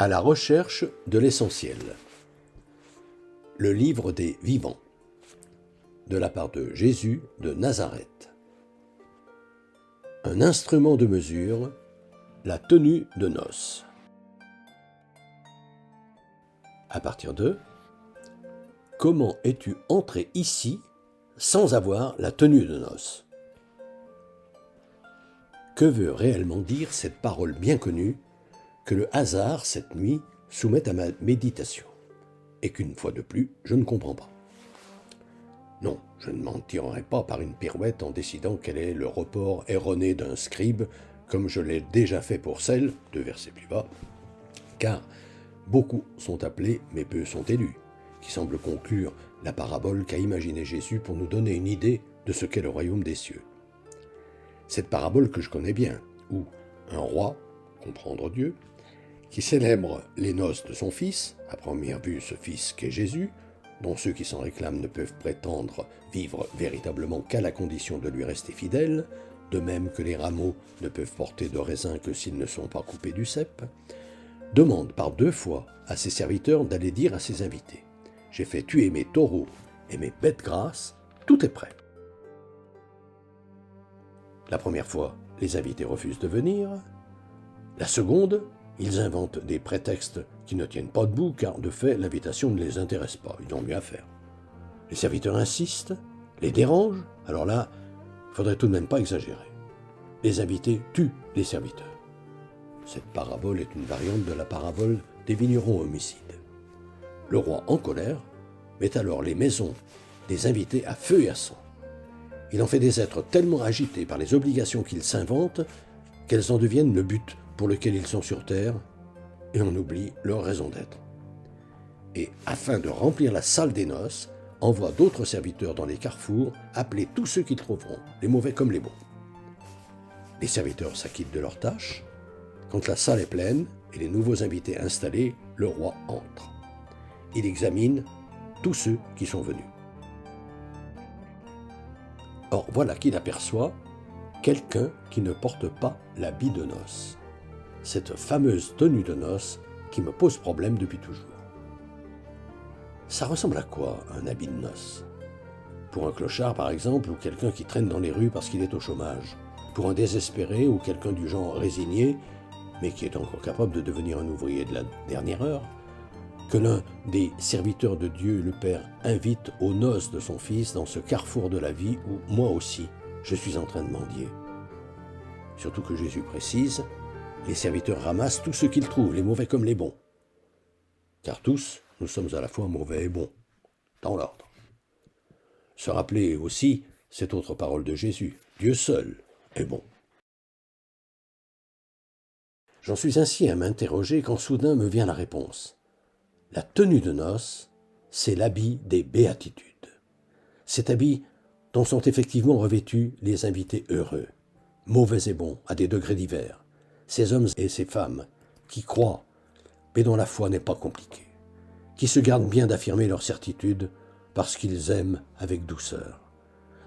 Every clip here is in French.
À la recherche de l'essentiel. Le livre des vivants. De la part de Jésus de Nazareth. Un instrument de mesure, la tenue de noces. À partir de comment es-tu entré ici sans avoir la tenue de noces? Que veut réellement dire cette parole bien connue que le hasard, cette nuit, soumet à ma méditation, et qu'une fois de plus, je ne comprends pas? Non, je ne m'en tirerai pas par une pirouette en décidant quel est le report erroné d'un scribe, comme je l'ai déjà fait pour celle, 2 versets plus bas, car beaucoup sont appelés, mais peu sont élus, qui semble conclure la parabole qu'a imaginée Jésus pour nous donner une idée de ce qu'est le royaume des cieux. Cette parabole que je connais bien, où un roi, comprendre Dieu, qui célèbre les noces de son fils, à première vue ce fils qu'est Jésus, dont ceux qui s'en réclament ne peuvent prétendre vivre véritablement qu'à la condition de lui rester fidèles, de même que les rameaux ne peuvent porter de raisin que s'ils ne sont pas coupés du cep, demande par 2 fois à ses serviteurs d'aller dire à ses invités « J'ai fait tuer mes taureaux et mes bêtes grasses, tout est prêt. » La première fois, les invités refusent de venir. La seconde, ils inventent des prétextes qui ne tiennent pas debout, car de fait, l'invitation ne les intéresse pas, ils ont mieux à faire. Les serviteurs insistent, les dérangent, alors là, il ne faudrait tout de même pas exagérer. Les invités tuent les serviteurs. Cette parabole est une variante de la parabole des vignerons homicides. Le roi, en colère, met alors les maisons des invités à feu et à sang. Il en fait des êtres tellement agités par les obligations qu'ils s'inventent qu'elles en deviennent le but pour lequel ils sont sur terre, et on oublie leur raison d'être. Et afin de remplir la salle des noces, envoie d'autres serviteurs dans les carrefours appeler tous ceux qu'ils trouveront, les mauvais comme les bons. Les serviteurs s'acquittent de leurs tâches. Quand la salle est pleine et les nouveaux invités installés, le roi entre. Il examine tous ceux qui sont venus. Or, voilà qu'il aperçoit quelqu'un qui ne porte pas l'habit de noces. Cette fameuse tenue de noces qui me pose problème depuis toujours. Ça ressemble à quoi, un habit de noces? Pour un clochard, par exemple, ou quelqu'un qui traîne dans les rues parce qu'il est au chômage. Pour un désespéré ou quelqu'un du genre résigné, mais qui est encore capable de devenir un ouvrier de la dernière heure, que l'un des serviteurs de Dieu, le Père, invite aux noces de son Fils dans ce carrefour de la vie où, moi aussi, je suis en train de mendier. Surtout que Jésus précise, les serviteurs ramassent tout ce qu'ils trouvent, les mauvais comme les bons. Car tous, nous sommes à la fois mauvais et bons, dans l'ordre. Se rappeler aussi cette autre parole de Jésus, Dieu seul est bon. J'en suis ainsi à m'interroger quand soudain me vient la réponse. La tenue de noces, c'est l'habit des béatitudes. Cet habit dont sont effectivement revêtus les invités heureux, mauvais et bons, à des degrés divers, ces hommes et ces femmes qui croient, mais dont la foi n'est pas compliquée, qui se gardent bien d'affirmer leur certitude parce qu'ils aiment avec douceur,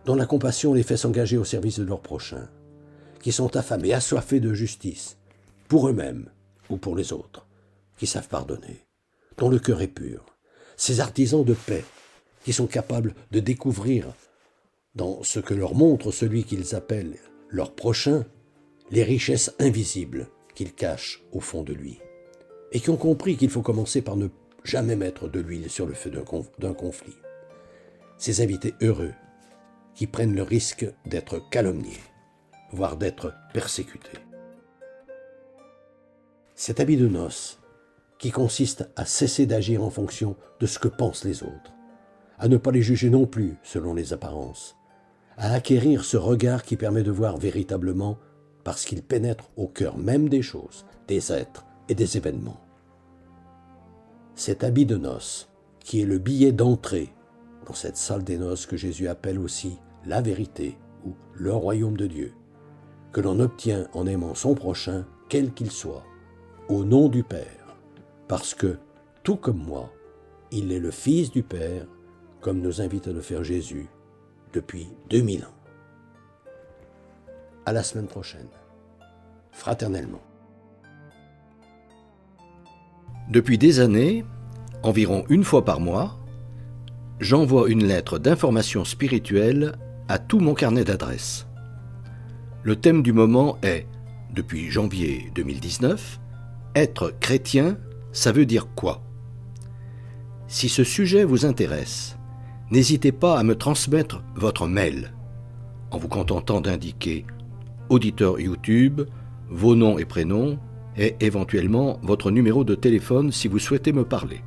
dont la compassion les fait s'engager au service de leur prochain, qui sont affamés, assoiffés de justice, pour eux-mêmes ou pour les autres, qui savent pardonner, dont le cœur est pur, ces artisans de paix qui sont capables de découvrir dans ce que leur montre celui qu'ils appellent leur prochain, les richesses invisibles qu'ils cachent au fond de lui, et qui ont compris qu'il faut commencer par ne jamais mettre de l'huile sur le feu d'un conflit. Ces invités heureux qui prennent le risque d'être calomniés, voire d'être persécutés. Cet habit de noces qui consiste à cesser d'agir en fonction de ce que pensent les autres, à ne pas les juger non plus selon les apparences, à acquérir ce regard qui permet de voir véritablement parce qu'il pénètre au cœur même des choses, des êtres et des événements. Cet habit de noces, qui est le billet d'entrée dans cette salle des noces que Jésus appelle aussi la vérité ou le royaume de Dieu, que l'on obtient en aimant son prochain, quel qu'il soit, au nom du Père, parce que, tout comme moi, il est le Fils du Père, comme nous invite à le faire Jésus depuis 2000 ans. À la semaine prochaine, fraternellement. Depuis des années, environ une fois par mois, j'envoie une lettre d'information spirituelle à tout mon carnet d'adresses. Le thème du moment est, depuis janvier 2019, être chrétien, ça veut dire quoi? Si ce sujet vous intéresse, n'hésitez pas à me transmettre votre mail, en vous contentant d'indiquer auditeur YouTube, vos noms et prénoms, et éventuellement votre numéro de téléphone si vous souhaitez me parler.